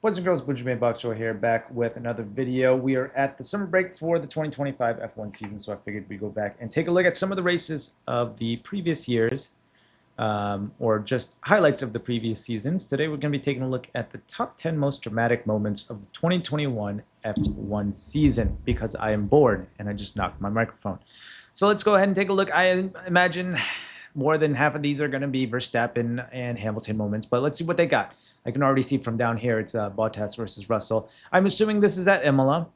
Boys and girls, Benjamin Bakcho here, back with another video. We are at the summer break for the 2025 F1 season, so I figured we'd go back and take a look at some of the races of the previous years, or just highlights of the previous seasons. Today we're going to be taking a look at the top 10 most dramatic moments of the 2021 F1 season, because I am bored and I just knocked my microphone. So let's go ahead and take a look. I imagine more than half of these are going to be Verstappen and Hamilton moments, but let's see what they got. I can already see from down here, it's Bottas versus Russell. I'm assuming this is at Imola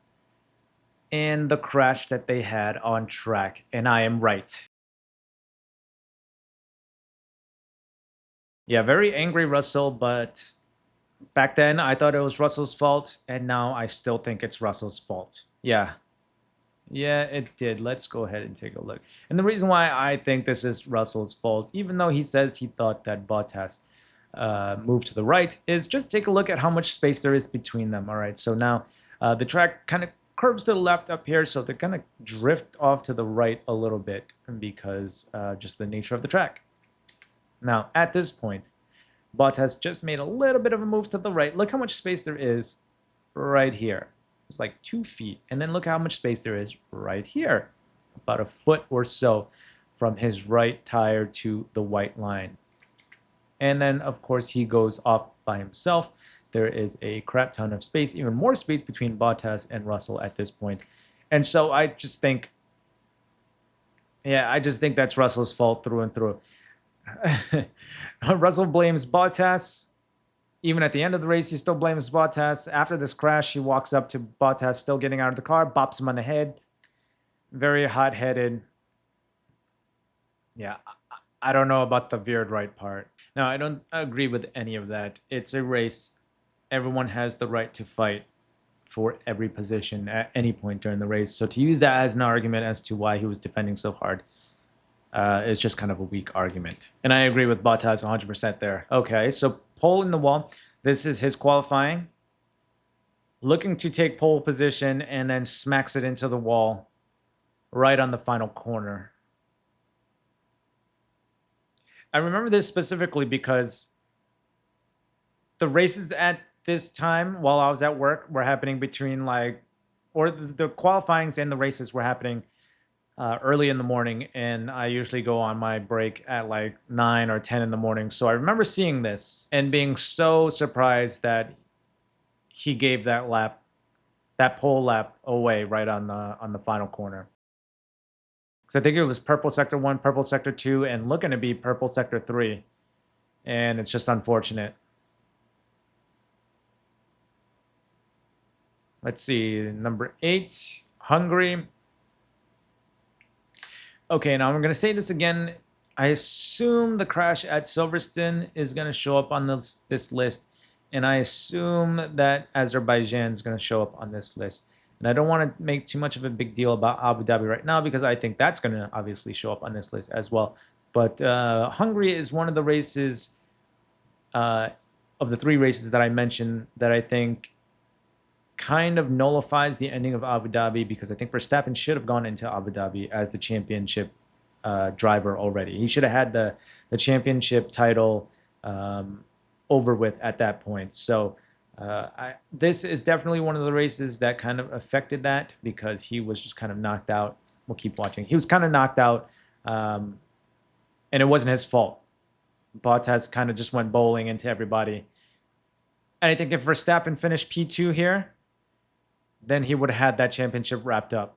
and the crash that they had on track, and I am right. Yeah, very angry Russell, but back then I thought it was Russell's fault, and now I still think it's Russell's fault. Yeah, it did. Let's go ahead and take a look. And the reason why I think this is Russell's fault, even though he says he thought that Bottas move to the right, is just take a look at how much space there is between them. All right, so now the track kind of curves to the left up here, so they're going to drift off to the right a little bit because just the nature of the track. Now, at this point, Bottas just made a little bit of a move to the right. Look how much space there is right here. It's like 2 feet. And then look how much space there is right here. About a foot or so from his right tire to the white line. And then, of course, he goes off by himself. There is a crap ton of space, even more space between Bottas and Russell at this point. And so I just think, I just think that's Russell's fault through and through. Russell blames Bottas. Even at the end of the race, he still blames Bottas. After this crash, he walks up to Bottas, still getting out of the car, bops him on the head. Very hot-headed. Yeah, I don't know about the veered right part. Now, I don't agree with any of that. It's a race. Everyone has the right to fight for every position at any point during the race. So to use that as an argument as to why he was defending so hard is just kind of a weak argument. And I agree with Bottas 100% there. Okay, so pole in the wall. This is his qualifying. Looking to take pole position and then smacks it into the wall right on the final corner. I remember this specifically because the races at this time while I was at work were happening between the qualifyings and the races were happening early in the morning, and I usually go on my break at like 9 or 10 in the morning. So I remember seeing this and being so surprised that he gave that pole lap away right on the final corner. Because I think it was purple sector 1, purple sector 2, and looking to be purple sector 3. And it's just unfortunate. Let's see, number 8, Hungary. Okay, now I'm going to say this again. I assume the crash at Silverstone is going to show up on this list. And I assume that Azerbaijan is going to show up on this list. And I don't want to make too much of a big deal about Abu Dhabi right now because I think that's going to obviously show up on this list as well. But Hungary is one of the races of the 3 races that I mentioned that I think kind of nullifies the ending of Abu Dhabi, because I think Verstappen should have gone into Abu Dhabi as the championship driver already. He should have had the championship title over with at that point. So this is definitely one of the races that kind of affected that, because he was just kind of knocked out. We'll keep watching. He was kind of knocked out, and it wasn't his fault. Bottas kind of just went bowling into everybody. And I think if Verstappen finished P2 here, then he would have had that championship wrapped up.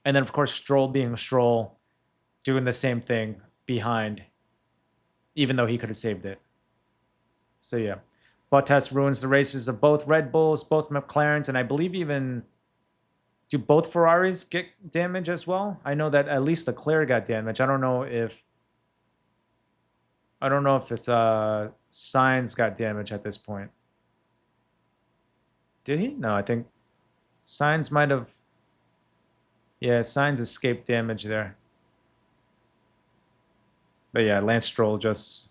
And then, of course, Stroll being Stroll, doing the same thing behind, even though he could have saved it. So, yeah. Bottas ruins the races of both Red Bulls, both McLarens, and I believe even... Do both Ferraris get damage as well? I know that at least Leclerc got damage. I don't know if it's Sainz got damage at this point. Did he? No, I think Sainz might have... Yeah, Sainz escaped damage there. But yeah, Lance Stroll just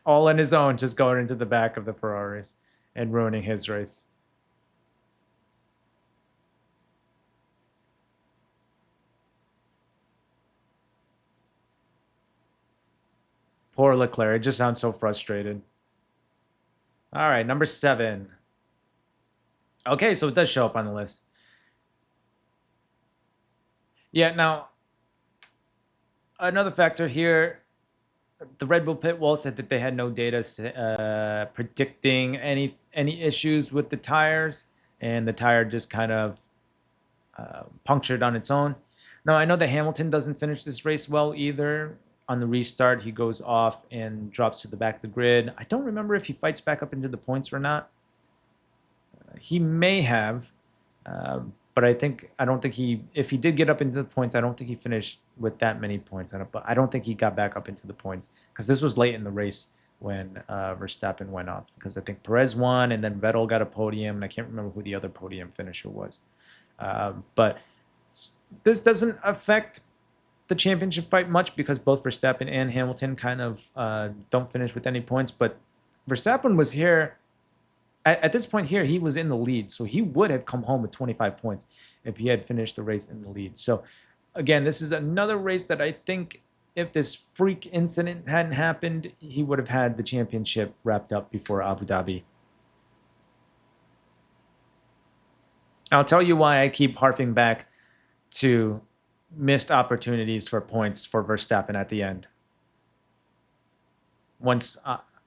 all on his own, just going into the back of the Ferraris and ruining his race. Poor Leclerc. It just sounds so frustrated. All right, number 7. Okay, so it does show up on the list. Yeah, now another factor here, the Red Bull pit wall said that they had no data predicting any issues with the tires, and the tire just kind of punctured on its own. Now I know that Hamilton doesn't finish this race well either. On the restart, he goes off and drops to the back of the grid. I don't remember if he fights back up into the points or not. He may have, but I don't think he. If he did get up into the points, I don't think he finished with that many points. But I don't think he got back up into the points because this was late in the race when Verstappen went off. Because I think Perez won, and then Vettel got a podium, and I can't remember who the other podium finisher was. But this doesn't affect the championship fight much because both Verstappen and Hamilton kind of don't finish with any points. But Verstappen was here at this point here, he was in the lead, so he would have come home with 25 points if he had finished the race in the lead. So again, this is another race that I think if this freak incident hadn't happened, he would have had the championship wrapped up before Abu Dhabi. I'll tell you why I keep harping back to missed opportunities for points for Verstappen at the end once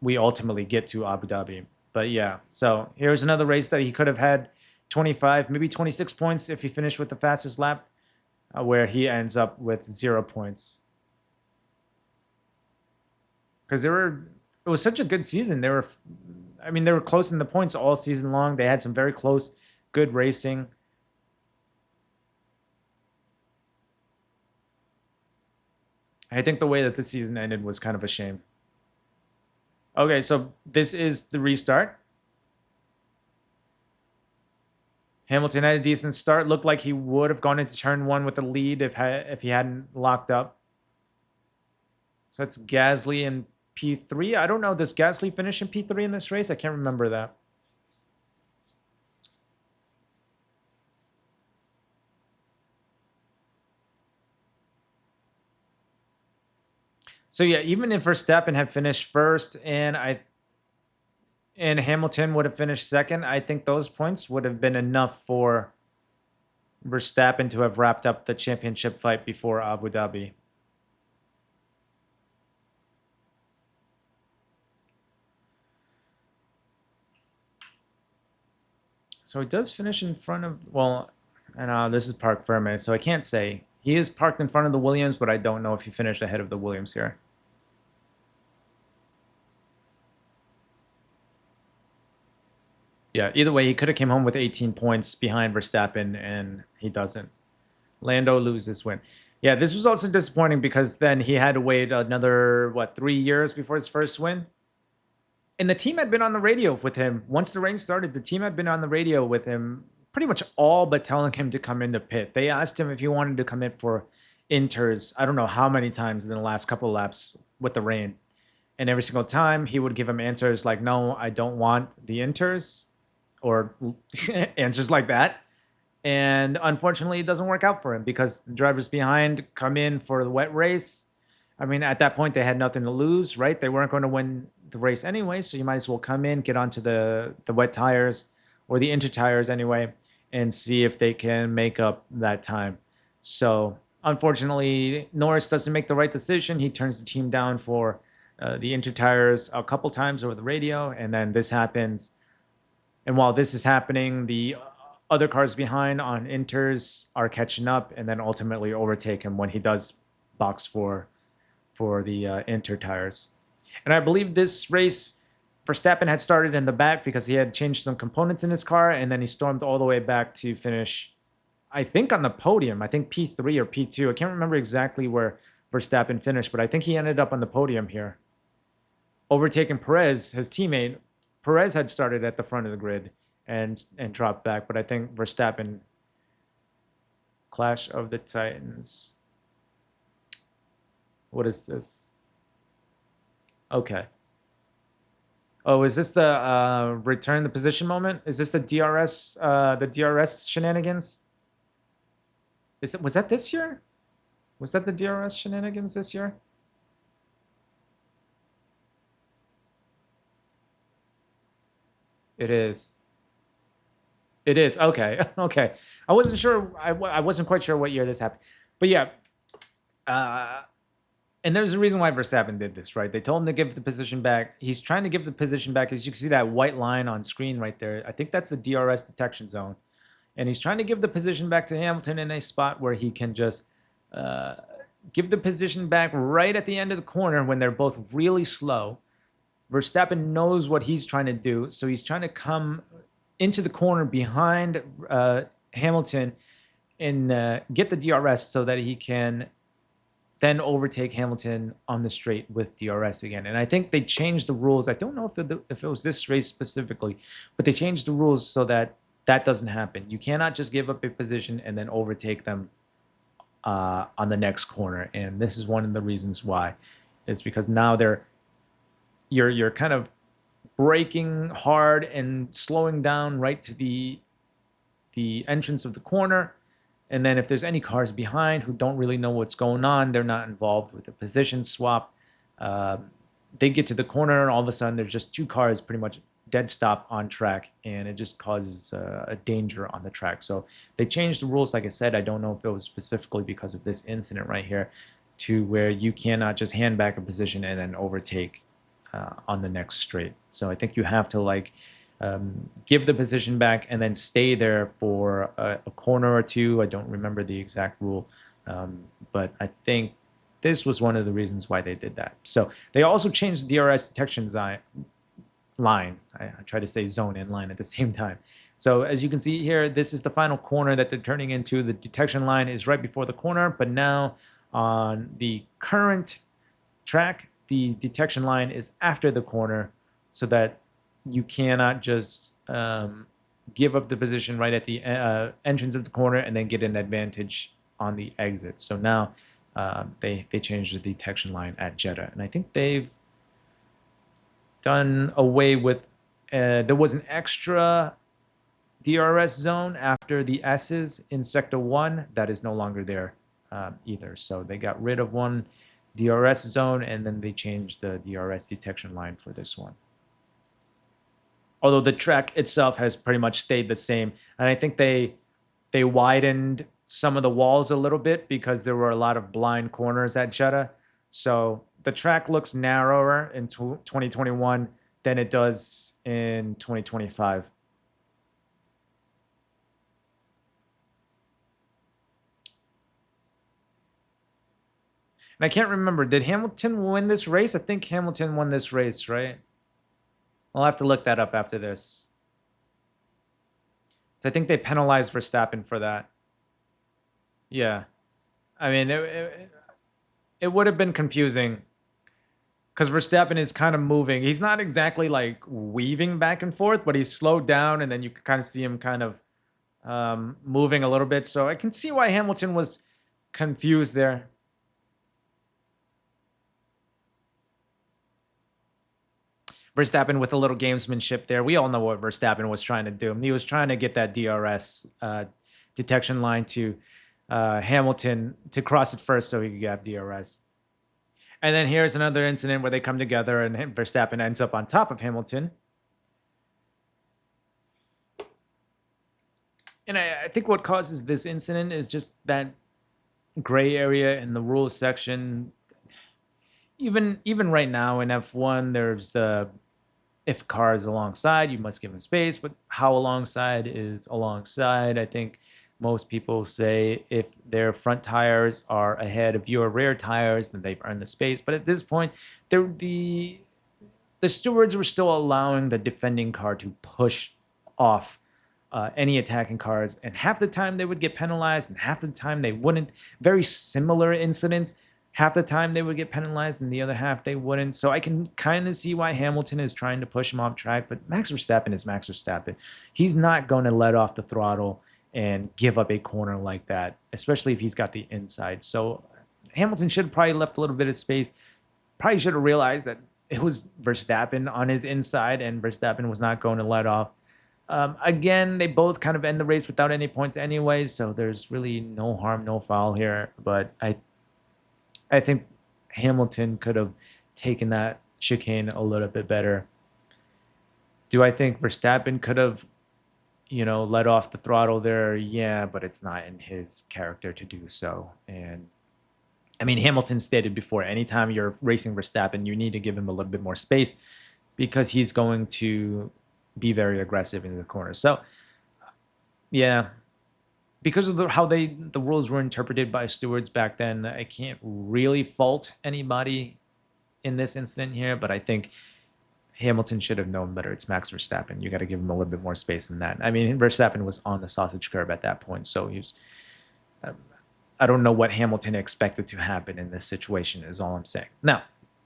we ultimately get to Abu Dhabi. But yeah, so here's another race that he could have had 25, maybe 26 points if he finished with the fastest lap, where he ends up with 0 points. Because it was such a good season. They were close in the points all season long. They had some very close, good racing. I think the way that the season ended was kind of a shame. Okay, so this is the restart. Hamilton had a decent start. Looked like he would have gone into turn 1 with the lead if he hadn't locked up. So that's Gasly in P3. I don't know. Does Gasly finish in P3 in this race? I can't remember that. So yeah, even if Verstappen had finished first and Hamilton would have finished second, I think those points would have been enough for Verstappen to have wrapped up the championship fight before Abu Dhabi. So he does finish in front of, well, and this is Parc Ferme, so I can't say. He is parked in front of the Williams, but I don't know if he finished ahead of the Williams here. Yeah, either way, he could have came home with 18 points behind Verstappen, and he doesn't. Lando loses win. Yeah, this was also disappointing because then he had to wait another, 3 years before his first win? And the team had been on the radio with him. Once the rain started, the team had been on the radio with him pretty much all but telling him to come into pit. They asked him if he wanted to come in for inters, I don't know how many times in the last couple of laps with the rain. And every single time he would give him answers like, no, I don't want the inters, or answers like that. And unfortunately, it doesn't work out for him because the drivers behind come in for the wet race. I mean, at that point, they had nothing to lose, right? They weren't going to win the race anyway, so you might as well come in, get onto the wet tires or the inter tires anyway, and see if they can make up that time. So unfortunately, Norris doesn't make the right decision. He turns the team down for the inter tires a couple times over the radio, and then this happens. And while this is happening, the other cars behind on inters are catching up and then ultimately overtake him when he does box for the inter tires. And I believe this race, Verstappen had started in the back because he had changed some components in his car, and then he stormed all the way back to finish, I think, on the podium. I think P3 or P2. I can't remember exactly where Verstappen finished, but I think he ended up on the podium here, overtaking Perez, his teammate. Perez had started at the front of the grid and dropped back, but I think Verstappen, Clash of the Titans. What is this? Okay. Oh, is this the return the position moment? Is this the DRS shenanigans? Was that this year? Was that the DRS shenanigans this year? It is. It is. Okay. Okay. I wasn't sure. I wasn't quite sure what year this happened. But yeah. And there's a reason why Verstappen did this, right? They told him to give the position back. He's trying to give the position back. As you can see that white line on screen right there. I think that's the DRS detection zone. And he's trying to give the position back to Hamilton in a spot where he can just give the position back right at the end of the corner when they're both really slow. Verstappen knows what he's trying to do, so he's trying to come into the corner behind Hamilton and get the DRS so that he can then overtake Hamilton on the straight with DRS again. And I think they changed the rules. I don't know if it was this race specifically, but they changed the rules so that that doesn't happen. You cannot just give up a position and then overtake them on the next corner. And this is one of the reasons why. It's because now you're kind of braking hard and slowing down right to the entrance of the corner. And then if there's any cars behind who don't really know what's going on, they're not involved with the position swap. They get to the corner and all of a sudden there's just two cars pretty much dead stop on track, and it just causes a danger on the track. So they changed the rules. Like I said, I don't know if it was specifically because of this incident right here, to where you cannot just hand back a position and then overtake on the next straight. So I think you have to give the position back and then stay there for a corner or two. I don't remember the exact rule, but I think this was one of the reasons why they did that. So they also changed the DRS detection line. I try to say zone and line at the same time. So as you can see here, this is the final corner that they're turning into. The detection line is right before the corner, but now on the current track, the detection line is after the corner, so that you cannot just give up the position right at the entrance of the corner and then get an advantage on the exit. So now they changed the detection line at Jeddah, and I think they've done away with. There was an extra DRS zone after the S's in Sector 1 that is no longer there either. So they got rid of one DRS zone, and then they changed the DRS detection line for this one. Although the track itself has pretty much stayed the same. And I think they widened some of the walls a little bit because there were a lot of blind corners at Jeddah. So the track looks narrower in 2021 than it does in 2025. And I can't remember, did Hamilton win this race? I think Hamilton won this race, right? I'll have to look that up after this. So I think they penalized Verstappen for that. Yeah. I mean, it would have been confusing because Verstappen is kind of moving. He's not exactly like weaving back and forth, but he's slowed down, and then you can kind of see him kind of moving a little bit. So I can see why Hamilton was confused there. Verstappen with a little gamesmanship there. We all know what Verstappen was trying to do. He was trying to get that DRS detection line to Hamilton to cross it first so he could have DRS. And then here's another incident where they come together and Verstappen ends up on top of Hamilton. And I think what causes this incident is just that gray area in the rules section. Even right now in F1, there's the if car is alongside, you must give them space, but how alongside is alongside. I think most people say if their front tires are ahead of your rear tires, then they've earned the space. But at this point, the stewards were still allowing the defending car to push off any attacking cars, and half the time they would get penalized, and half the time they wouldn't. Very similar incidents. Half the time they would get penalized, and the other half they wouldn't. So I can kind of see why Hamilton is trying to push him off track, but Max Verstappen is Max Verstappen. He's not going to let off the throttle and give up a corner like that, especially if he's got the inside. So Hamilton should have probably left a little bit of space. Probably should have realized that it was Verstappen on his inside, and Verstappen was not going to let off. Again, they both kind of end the race without any points anyway, so there's really no harm, no foul here. But I think Hamilton could have taken that chicane a little bit better. Do I think Verstappen could have, let off the throttle there? Yeah, but it's not in his character to do so. And I mean, Hamilton stated before, anytime you're racing Verstappen, you need to give him a little bit more space because he's going to be very aggressive in the corner. So, yeah, because of how the rules were interpreted by stewards back then, I can't really fault anybody in this incident here, but I think Hamilton should have known better. It's Max Verstappen. You got to give him a little bit more space than that. I mean, Verstappen was on the sausage curb at that point, so he was. I don't know what Hamilton expected to happen in this situation. Is all I'm saying. Now,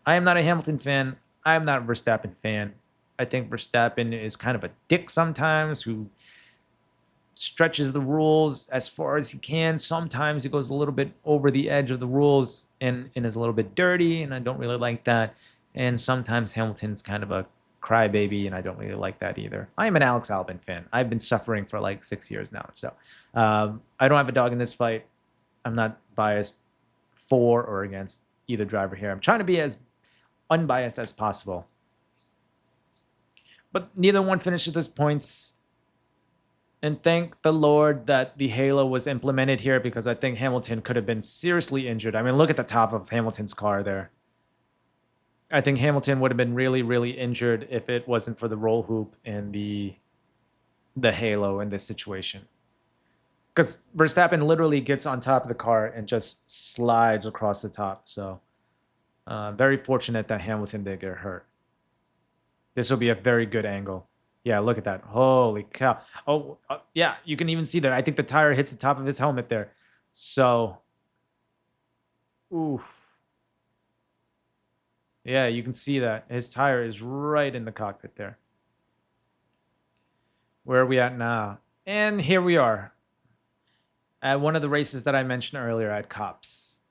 I am not a Hamilton fan. I am not a Verstappen fan. I think Verstappen is kind of a dick sometimes, who stretches the rules as far as he can. Sometimes he goes a little bit over the edge of the rules and is a little bit dirty, and I don't really like that. And sometimes Hamilton's kind of a crybaby, and I don't really like that either. I am an Alex Albon fan. I've been suffering for like 6 years now, so I don't have a dog in this fight. I'm not biased for or against either driver here. I'm trying to be as unbiased as possible. But neither one finishes those points. And thank the Lord that the halo was implemented here, because I think Hamilton could have been seriously injured. I mean, look at the top of Hamilton's car there. I think Hamilton would have been really, really injured if it wasn't for the roll hoop and the halo in this situation. Because Verstappen literally gets on top of the car and just slides across the top. So very fortunate that Hamilton did get hurt. This will be a very good angle. Yeah, look at that. Holy cow. Oh, yeah, you can even see that. I think the tire hits the top of his helmet there. So, oof. Yeah, you can see that. His tire is right in the cockpit there. Where are we at now? And here we are. At one of the races that I mentioned earlier at Cops.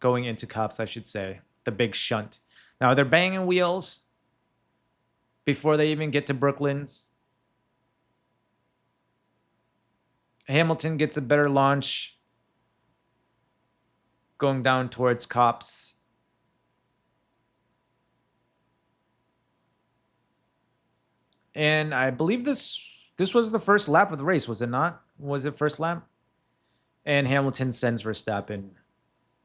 Going into Cops, I should say. The big shunt. Now, they're banging wheels before they even get to Brooklands. Hamilton gets a better launch going down towards Cops. And I believe this was the first lap of the race, was it not? Was it first lap? And Hamilton sends Verstappen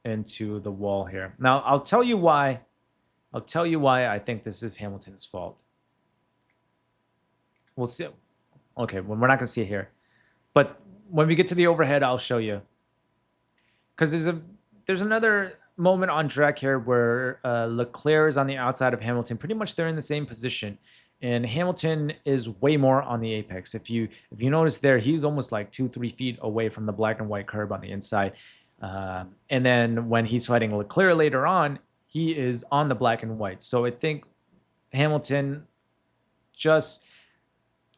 into the wall here. Now, I'll tell you why. I'll tell you why I think this is Hamilton's fault. We'll see. Okay, well, we're not going to see it here. But when we get to the overhead, I'll show you. Because there's another moment on track here where Leclerc is on the outside of Hamilton. Pretty much they're in the same position. And Hamilton is way more on the apex. If you notice there, he's almost like 2-3 feet away from the black and white curb on the inside. And then when he's fighting Leclerc later on, he is on the black and white. So I think Hamilton just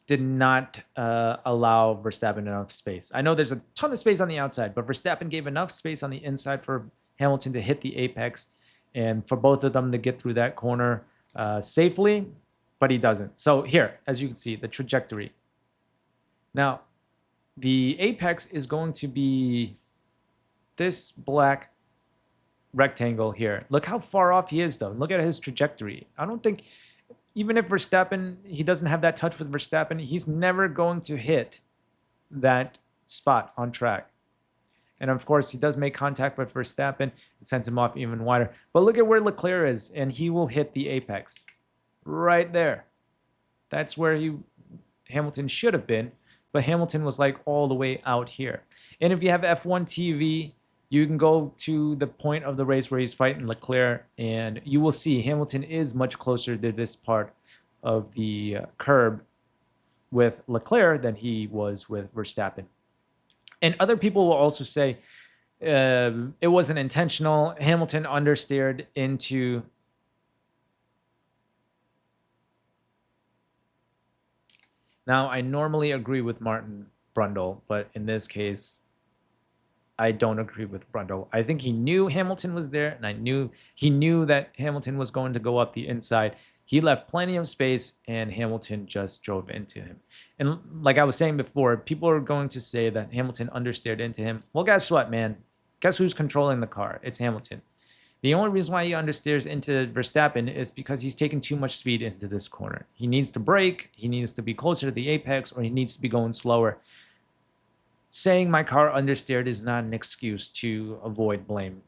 did not allow Verstappen enough space. I know there's a ton of space on the outside, but Verstappen gave enough space on the inside for Hamilton to hit the apex and for both of them to get through that corner safely, but he doesn't. So here, as you can see, the trajectory. Now, the apex is going to be this black rectangle here. Look how far off he is, though. Look at his trajectory. I don't think, even if Verstappen, he doesn't have that touch with Verstappen, he's never going to hit that spot on track. And of course, he does make contact with Verstappen. It sends him off even wider. But look at where Leclerc is, and he will hit the apex. Right there. That's where Hamilton should have been, but Hamilton was like all the way out here. And if you have F1 TV, you can go to the point of the race where he's fighting Leclerc, and you will see Hamilton is much closer to this part of the curb with Leclerc than he was with Verstappen. And other people will also say it wasn't intentional. Hamilton understeered into... Now, I normally agree with Martin Brundle, but in this case, I don't agree with Brundle. I think he knew Hamilton was there, and he knew that Hamilton was going to go up the inside. He left plenty of space, and Hamilton just drove into him. And like I was saying before, people are going to say that Hamilton understeered into him. Well, guess what, man? Guess who's controlling the car? It's Hamilton. The only reason why he understeers into Verstappen is because he's taking too much speed into this corner. He needs to brake, he needs to be closer to the apex, or he needs to be going slower. Saying my car understeered is not an excuse to avoid blame.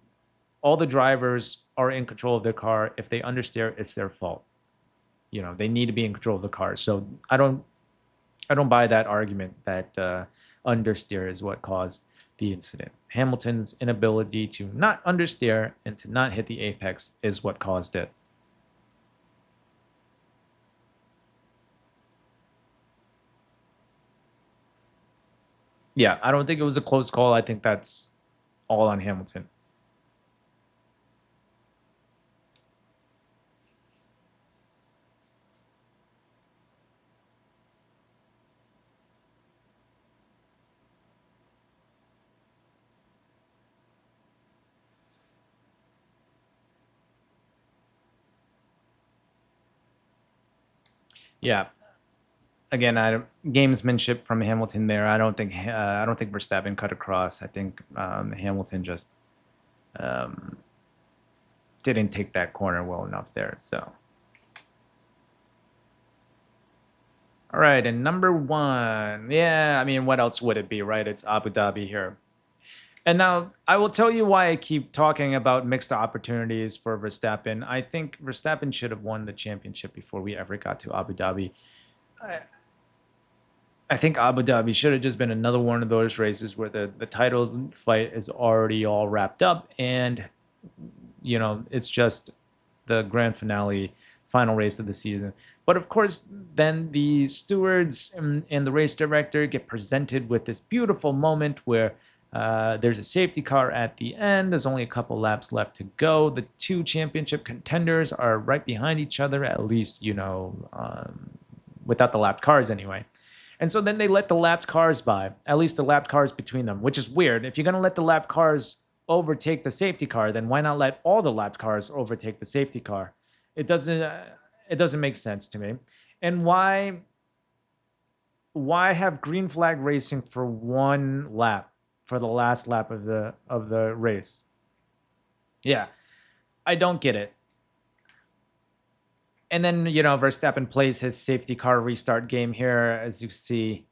All the drivers are in control of their car. If they understeer, it's their fault. You know, they need to be in control of the car. So I don't buy that argument that understeer is what caused the incident. Hamilton's inability to not understeer and to not hit the apex is what caused it. Yeah, I don't think it was a close call. I think that's all on Hamilton. Yeah. Again, gamesmanship from Hamilton there. I don't think Verstappen cut across. I think Hamilton just um, didn't take that corner well enough there. So, all right, and number one, yeah, I mean, what else would it be, right? It's Abu Dhabi here. And now I will tell you why I keep talking about mixed opportunities for Verstappen. I think Verstappen should have won the championship before we ever got to Abu Dhabi. I, I think Abu Dhabi should have just been another one of those races where the title fight is already all wrapped up, and you know it's just the grand finale, final race of the season. But of course, then the stewards and the race director get presented with this beautiful moment where there's a safety car at the end. There's only a couple laps left to go. The two championship contenders are right behind each other, at least, without the lapped cars anyway. And so then they let the lapped cars by, at least the lapped cars between them, which is weird. If you're going to let the lapped cars overtake the safety car, then why not let all the lapped cars overtake the safety car? It doesn't make sense to me. And why have green flag racing for one lap, for the last lap of the race? Yeah, I don't get it. And then, Verstappen plays his safety car restart game here, as you see.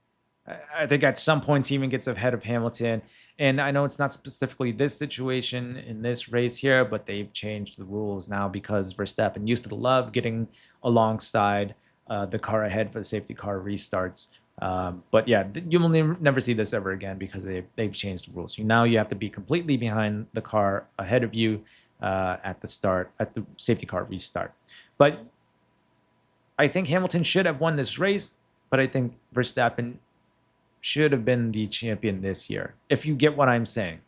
I think at some points he even gets ahead of Hamilton. And I know it's not specifically this situation in this race here, but they've changed the rules now because Verstappen used to love getting alongside the car ahead for the safety car restarts. But yeah, you will never see this ever again because they've changed the rules. Now you have to be completely behind the car ahead of you at the safety car restart. But I think Hamilton should have won this race, but I think Verstappen should have been the champion this year, if you get what I'm saying.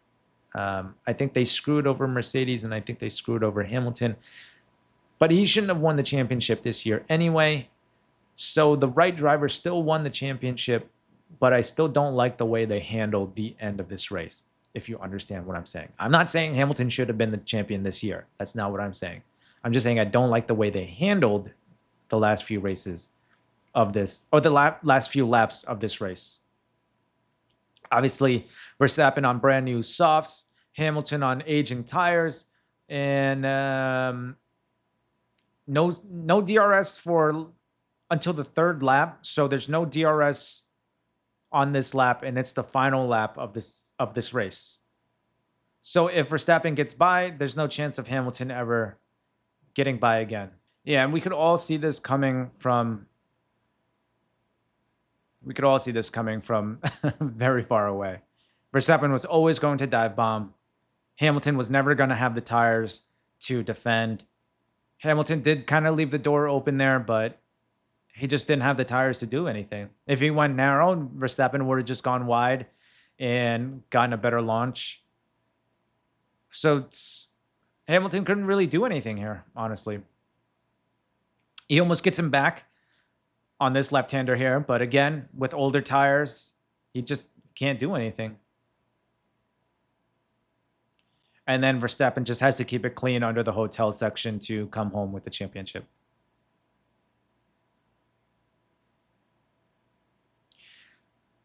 I think they screwed over Mercedes and I think they screwed over Hamilton, but he shouldn't have won the championship this year anyway. So the right driver still won the championship, but I still don't like the way they handled the end of this race, if you understand what I'm saying. I'm not saying Hamilton should have been the champion this year. That's not what I'm saying. I'm just saying I don't like the way they handled the last few races of this, or the last few laps of this race. Obviously, Verstappen on brand new softs, Hamilton on aging tires, and no DRS for until the third lap. So there's no DRS on this lap, and it's the final lap of this race. So if Verstappen gets by, there's no chance of Hamilton ever getting by again. Yeah, and we could all see this coming from very far away. Verstappen was always going to dive bomb. Hamilton was never going to have the tires to defend. Hamilton did kind of leave the door open there, but he just didn't have the tires to do anything. If he went narrow, Verstappen would have just gone wide and gotten a better launch. So Hamilton couldn't really do anything here, honestly. He almost gets him back on this left-hander here, but again, with older tires, he just can't do anything. And then Verstappen just has to keep it clean under the hotel section to come home with the championship.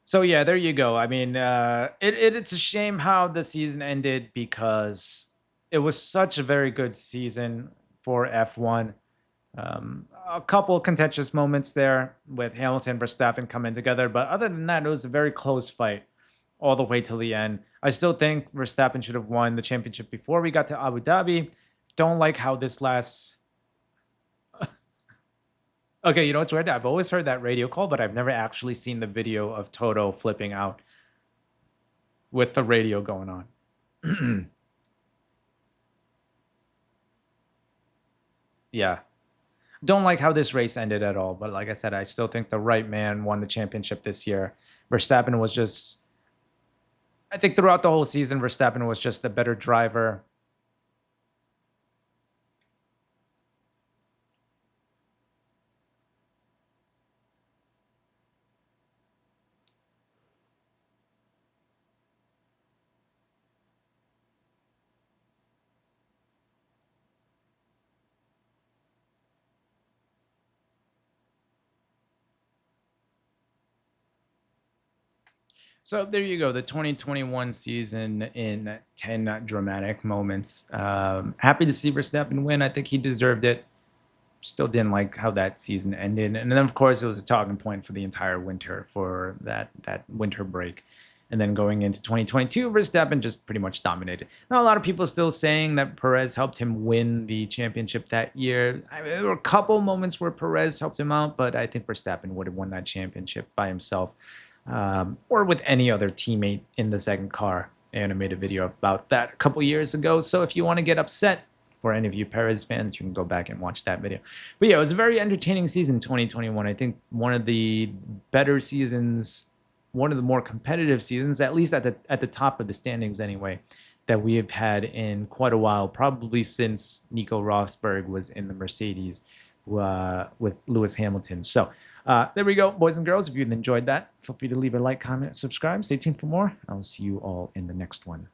So yeah, there you go. I mean, it's a shame how the season ended because it was such a very good season for F1. A couple contentious moments there with Hamilton and Verstappen coming together, but other than that, it was a very close fight all the way till the end. I still think Verstappen should have won the championship before we got to Abu Dhabi. Don't like how this last. Okay, you know what's weird? I've always heard that radio call, but I've never actually seen the video of Toto flipping out with the radio going on. Yeah. Don't like how this race ended at all, but like I said, I still think the right man won the championship this year. Verstappen was just, I think throughout the whole season, Verstappen was just the better driver. So there you go, the 2021 season in 10 dramatic moments. Happy to see Verstappen win. I think he deserved it. Still didn't like how that season ended. And then, of course, it was a talking point for the entire winter for that winter break. And then going into 2022, Verstappen just pretty much dominated. Now, a lot of people are still saying that Perez helped him win the championship that year. I mean, there were a couple moments where Perez helped him out, but I think Verstappen would have won that championship by himself or with any other teammate in the second car. And I made a video about that a couple years ago. So if you want to get upset, for any of you Perez fans, you can go back and watch that video. But yeah, it was a very entertaining season, 2021. I think one of the better seasons, one of the more competitive seasons, at least at the top of the standings anyway, that we have had in quite a while, probably since Nico Rosberg was in the Mercedes with Lewis Hamilton. So there we go, boys and girls. If you've enjoyed that, feel free to leave a like, comment, subscribe. Stay tuned for more. I'll see you all in the next one.